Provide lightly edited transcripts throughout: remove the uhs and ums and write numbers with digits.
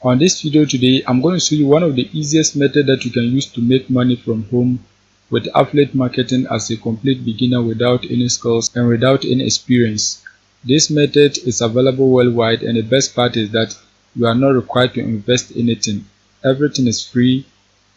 On this video today, I'm going to show you one of the easiest methods that you can use to make money from home with affiliate marketing as a complete beginner without any skills and without any experience. This method is available worldwide, and the best part is that you are not required to invest anything. Everything is free,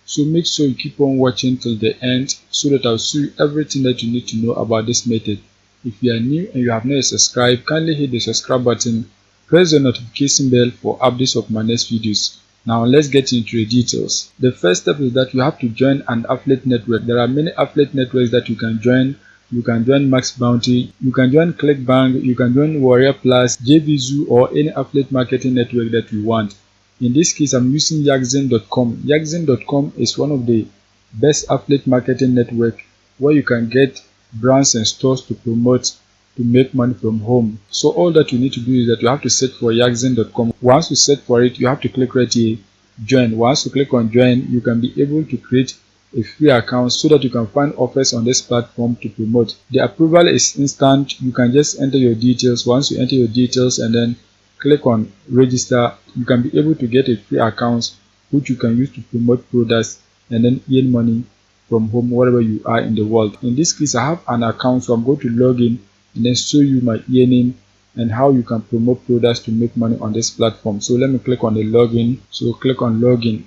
so make sure you keep on watching till the end so that I'll show you everything that you need to know about this method. If you are new and you have not yet subscribed, kindly hit the subscribe button. Press the notification bell for updates of my next videos. Now let's get into the details. The first step is that you have to join an affiliate network. There are many affiliate networks that you can join. You can join Max Bounty, you can join ClickBank, you can join Warrior Plus, JVZoo, or any affiliate marketing network that you want. In this case, I'm using Yaxin.com. Yaxin.com is one of the best affiliate marketing network where you can get brands and stores to promote to make money from home. So all that you need to do is that you have to search for Yaxin.com. Once you search for it, you have to click right here, join. Once you click on join, you can be able to create a free account so that you can find offers on this platform to promote. The approval is instant. You can just enter your details. Once you enter your details and then click on register, you can be able to get a free account which you can use to promote products and then earn money from home wherever you are in the world. In this case, I have an account, so I'm going to log in and then show you my earning and how you can promote products to make money on this platform. So let me click on the login. So click on login.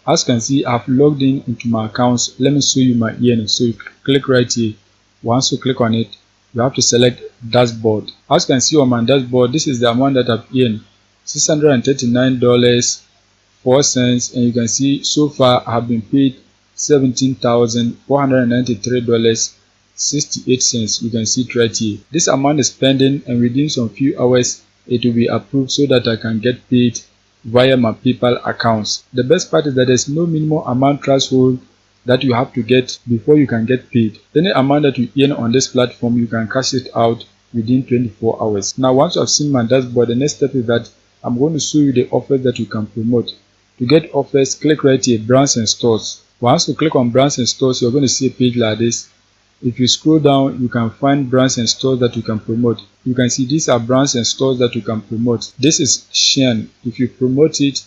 As you can see, I've logged in into my accounts. Let me show you my earning. So you click right here. Once you click on it, you have to select dashboard. As you can see on my dashboard, this is the amount that I've earned, $639.04, and you can see so far I have been paid $17,493.68. You can see it right here. This amount is pending, and within some few hours it will be approved so that I can get paid via my PayPal accounts. The best part is that there's no minimum amount threshold that you have to get before you can get paid. Any amount that you earn on this platform, you can cash it out within 24 hours. Now once you have seen my dashboard, the next step is that I'm going to show you the offers that you can promote. To get offers, click right here, brands and stores. Once you click on brands and stores, you're going to see a page like this. If you scroll down, you can find brands and stores that you can promote. You can see these are brands and stores that you can promote. This is Shein. If you promote it,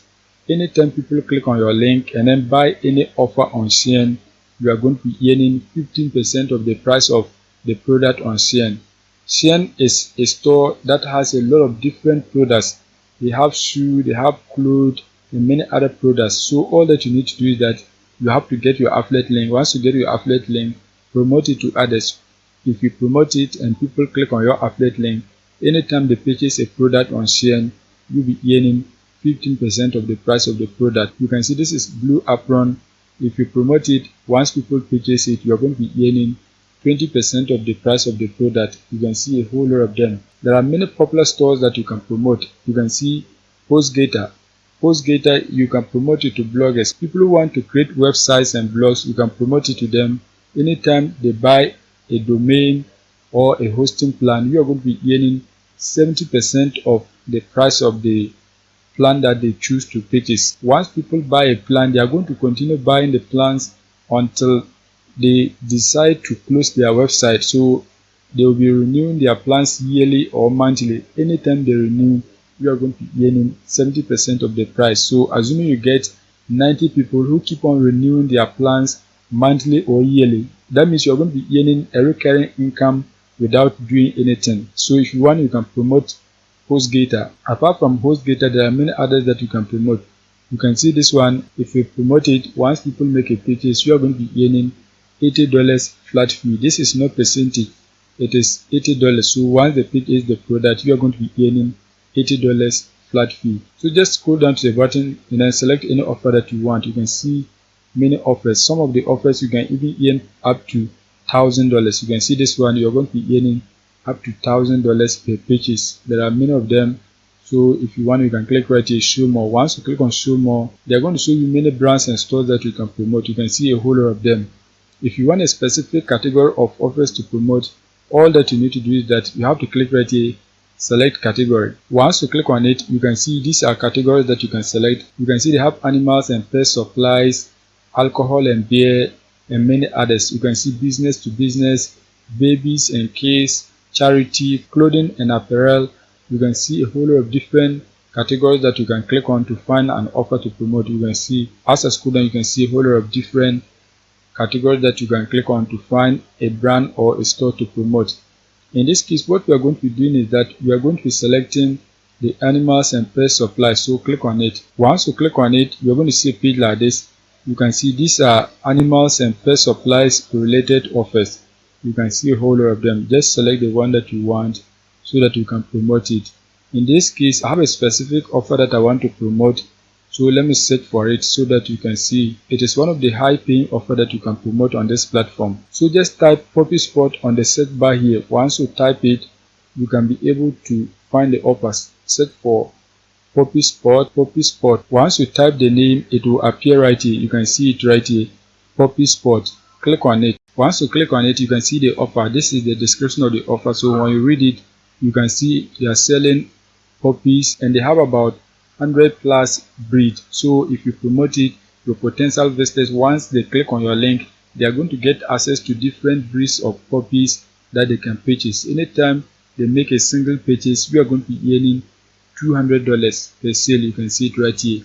anytime people click on your link and then buy any offer on Shein, you are going to be earning 15% of the price of the product on Shein. Shein is a store that has a lot of different products. They have shoes, they have clothes, and many other products. So all that you need to do is that you have to get your affiliate link. Once you get your affiliate link, promote it to others. If you promote it and people click on your affiliate link, anytime they purchase a product on Shein, you'll be earning 15% of the price of the product. You can see this is Blue Apron. If you promote it, once people purchase it, you're going to be earning 20% of the price of the product. You can see a whole lot of them. There are many popular stores that you can promote. You can see HostGator. HostGator, you can promote it to bloggers. People who want to create websites and blogs, you can promote it to them. Anytime they buy a domain or a hosting plan, you are going to be earning 70% of the price of the plan that they choose to purchase. Once people buy a plan, they are going to continue buying the plans until they decide to close their website. So they will be renewing their plans yearly or monthly. Anytime they renew, you are going to be earning 70% of the price. So assuming you get 90 people who keep on renewing their plans monthly or yearly, that means you're going to be earning a recurring income without doing anything. So if you want, you can promote HostGator. Apart from HostGator, there are many others that you can promote. You can see this one. If you promote it, once people make a purchase, you are going to be earning $80 flat fee. This is not percentage, it is $80. So once they purchase the product, you are going to be earning $80 flat fee. So just scroll down to the button and then select any offer that you want. You can see many offers. Some of the offers you can even earn up to $1,000. You can see this one, you're going to be earning up to $1,000 per purchase. There are many of them. So if you want, you can click right here, show more. Once you click on show more, they're going to show you many brands and stores that you can promote. You can see a whole lot of them. If you want a specific category of offers to promote, all that you need to do is that you have to click right here, select category. Once you click on it, you can see these are categories that you can select. You can see they have animals and pet supplies, alcohol and beer, and many others. You can see business to business, babies and kids, charity, clothing and apparel. You can see a whole lot of different categories that you can click on to find an offer to promote. You can see, as I scroll down, you can see a whole lot of different categories that you can click on to find a brand or a store to promote. In this case, what we are going to be doing is that we are going to be selecting the animals and pet supply. So click on it. Once you click on it, you are going to see a page like this. You can see these are animals and pet supplies related offers. You can see a whole lot of them. Just select the one that you want so that you can promote it. In this case, I have a specific offer that I want to promote. So let me search for it so that you can see it is one of the high paying offer that you can promote on this platform. So just type Poppy Spot on the search bar here. Once you type it, you can be able to find the offers. Search for Poppy Spot, Poppy Spot. Once you type the name, it will appear right here. You can see it right here, Poppy Spot. Click on it. Once you click on it, you can see the offer. This is the description of the offer. So when you read it, you can see they are selling puppies and they have about 100 plus breed. So if you promote it, your potential visitors, once they click on your link, they are going to get access to different breeds of puppies that they can purchase. Anytime they make a single purchase, we are going to be earning $200 per sale. You can see it right here.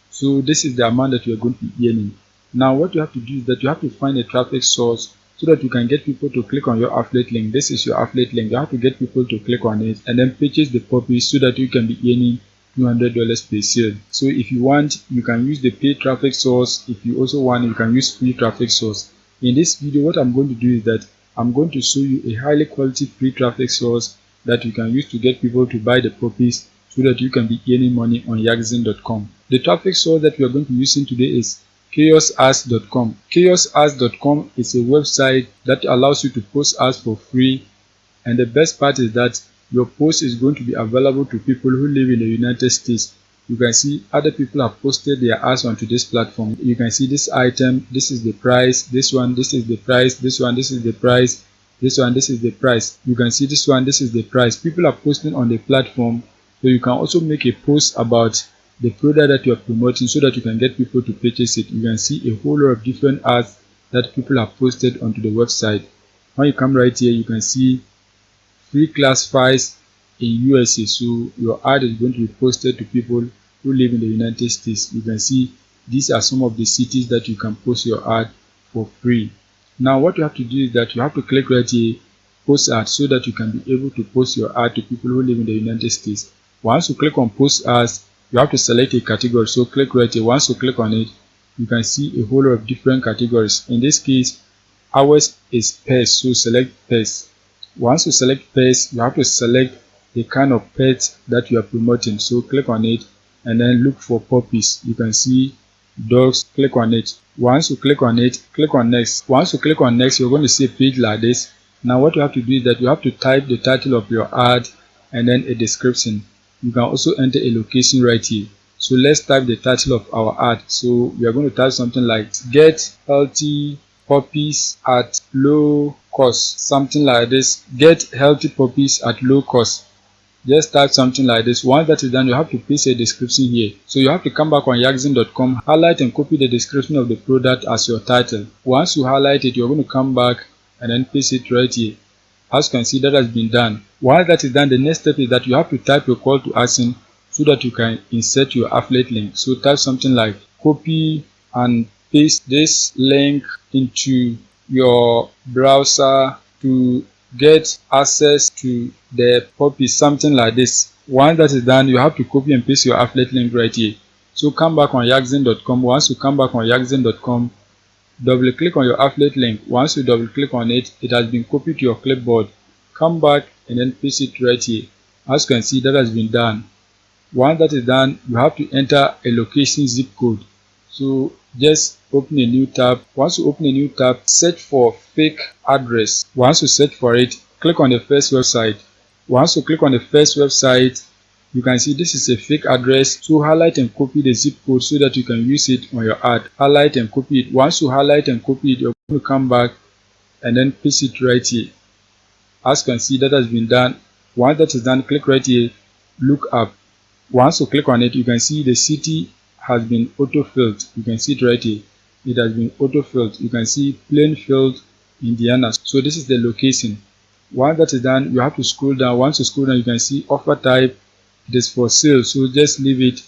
So this is the amount that you are going to be earning. Now what you have to do is that you have to find a traffic source so that you can get people to click on your affiliate link. This is your affiliate link. You have to get people to click on it and then purchase the puppies so that you can be earning $200 per sale. So if you want, you can use the paid traffic source. If you also want, you can use free traffic source. In this video, what I'm going to do is that I'm going to show you a highly quality free traffic source that you can use to get people to buy the puppies so that you can be earning money on Yaxin.com. The traffic source that we are going to be using today is chaosads.com. Chaosads.com is a website that allows you to post ads for free, and the best part is that your post is going to be available to people who live in the United States. You can see other people have posted their ads onto this platform. You can see this item, this is the price, this one, this is the price, this one, this is the price, this one, this is the price. You can see this one, this is the price. People are posting on the platform, so you can also make a post about the product that you are promoting so that you can get people to purchase it. You can see a whole lot of different ads that people have posted onto the website. When you come right here, you can see free classifieds in USA. So your ad is going to be posted to people who live in the United States. You can see these are some of the cities that you can post your ad for free. Now what you have to do is that you have to click right here, post ad, so that you can be able to post your ad to people who live in the United States. Once you click on post ads, you have to select a category. So click right here. Once you click on it, you can see a whole lot of different categories. In this case, ours is pets, so select pets. Once you select pets, you have to select the kind of pet that you are promoting. So click on it and then look for puppies. You can see dogs. Click on it. Once you click on it, click on next. Once you click on next, you're going to see a page like this. Now what you have to do is that you have to type the title of your ad and then a description. You can also enter a location right here. So let's type the title of our ad. So we are going to type something like get healthy puppies at low cost, something like this. Get healthy puppies at low cost. Just type something like this. Once that is done, you have to paste a description here. So you have to come back on Yaxin.com, highlight and copy the description of the product as your title. Once you highlight it, you're going to come back and then paste it right here. As you can see, that has been done. While that is done, the next step is that you have to type your call to action so that you can insert your affiliate link. So type something like copy and paste this link into your browser to get access to the puppy, something like this. Once that is done, you have to copy and paste your affiliate link right here. So come back on Yaxin.com. Once you come back on Yaxin.com, double click on your affiliate link. Once you double click on it, it has been copied to your clipboard. Come back and then paste it right here. As you can see, that has been done. Once that is done, you have to enter a location zip code. So just open a new tab. Once you open a new tab, search for fake address. Once you search for it, click on the first website. Once you click on the first website, you can see this is a fake address. So highlight and copy the zip code so that you can use it on your ad. Highlight and copy it. Once you highlight and copy it, you're going to come back and then paste it right here. As you can see, that has been done. Once that is done, click right here, look up. Once you click on it, you can see the city has been auto-filled. You can see it right here. It has been auto-filled. You can see Plainfield, Indiana. So this is the location. Once that is done, you have to scroll down. Once you scroll down, you can see offer type, it is for sale, so just leave it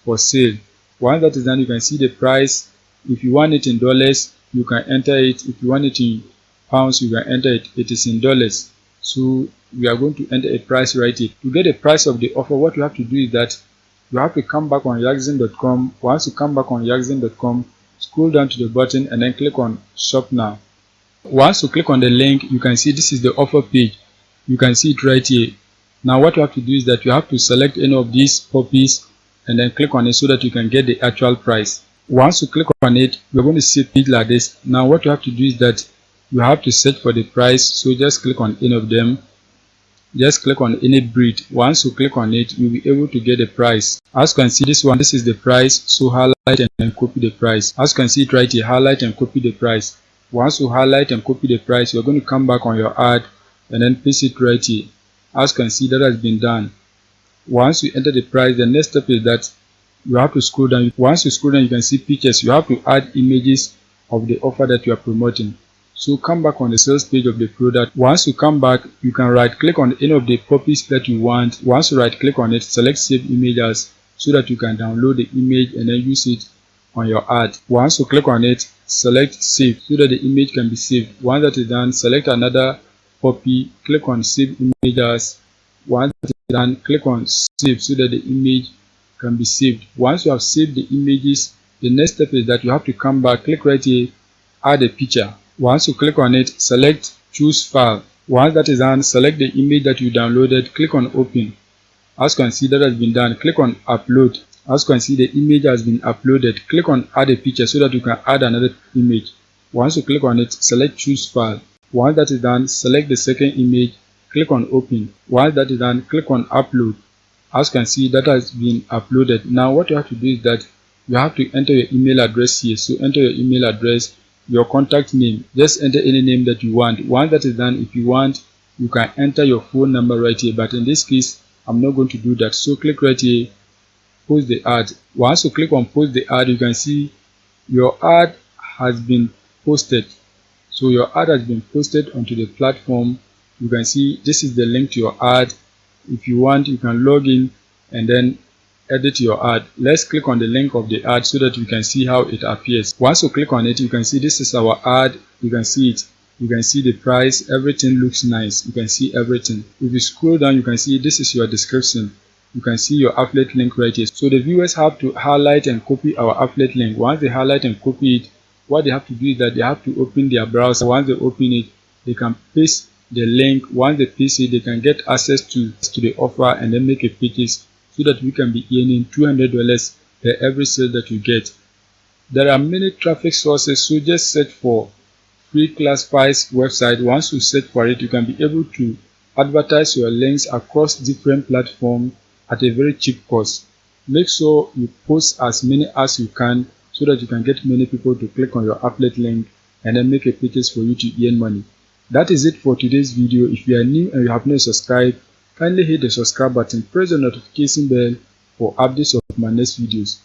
for sale. Once that is done, you can see the price. If you want it in dollars, you can enter it. If you want it in pounds, you can enter it. It is in dollars, so we are going to enter a price right here. To get the price of the offer, what you have to do is that you have to come back on Yaxin.com. Once you come back on Yaxin.com, scroll down to the button and then click on shop now. Once you click on the link, you can see this is the offer page. You can see it right here. Now what you have to do is that you have to select any of these puppies and then click on it so that you can get the actual price. Once you click on it, we're going to see a page like this. Now what you have to do is that you have to search for the price, so just click on any of them. Just click on any breed. Once you click on it, you'll be able to get the price. As you can see, this is the price, so highlight and then copy the price. As you can see it right here, highlight and copy the price. Once you highlight and copy the price, you're going to come back on your ad and then paste it right here. As you can see, that has been done. Once you enter the price, the next step is that you have to scroll down. Once you scroll down, you can see pictures. You have to add images of the offer that you are promoting. So come back on the sales page of the product. Once you come back, you can right click on any of the puppies that you want. Once you right click on it, select save image as, so that you can download the image and then use it on your ad. Once you click on it, select save so that the image can be saved. Once that is done, select another puppy, click on save image as. Once that is done, click on save so that the image can be saved. Once you have saved the images, the next step is that you have to come back, click right here, add a picture. Once you click on it, select choose file. Once that is done, select the image that you downloaded, click on open. As you can see, that has been done. Click on upload. As you can see, the image has been uploaded. Click on add a picture so that you can add another image. Once you click on it, select choose file. Once that is done, select the second image, click on open. Once that is done, click on upload. As you can see, that has been uploaded. Now what you have to do is that you have to enter your email address here. So enter your email address, your contact name. Just enter any name that you want. Once that is done, if you want, you can enter your phone number right here, but in this case I'm not going to do that. So click right here, post the ad. Once you click on post the ad, you can see your ad has been posted. So your ad has been posted onto the platform. You can see this is the link to your ad. If you want, you can log in and then edit your ad. Let's click on the link of the ad so that you can see how it appears. Once you click on it, you can see this is our ad. You can see it. You can see the price. Everything looks nice. You can see everything. If you scroll down, you can see this is your description. You can see your affiliate link right here. So the viewers have to highlight and copy our affiliate link. Once they highlight and copy it, what they have to do is that they have to open their browser. Once they open it, they can paste the link. Once they paste it, they can get access to the offer and then make a purchase, so that we can be earning $200 per every sale that you get. There are many traffic sources, so just search for free classifieds website. Once you search for it, you can be able to advertise your links across different platforms at a very cheap cost. Make sure you post as many as you can so that you can get many people to click on your affiliate link and then make a purchase for you to earn money. That is it for today's video. If you are new and you have not subscribed, kindly hit the subscribe button, press the notification bell for updates of my next videos.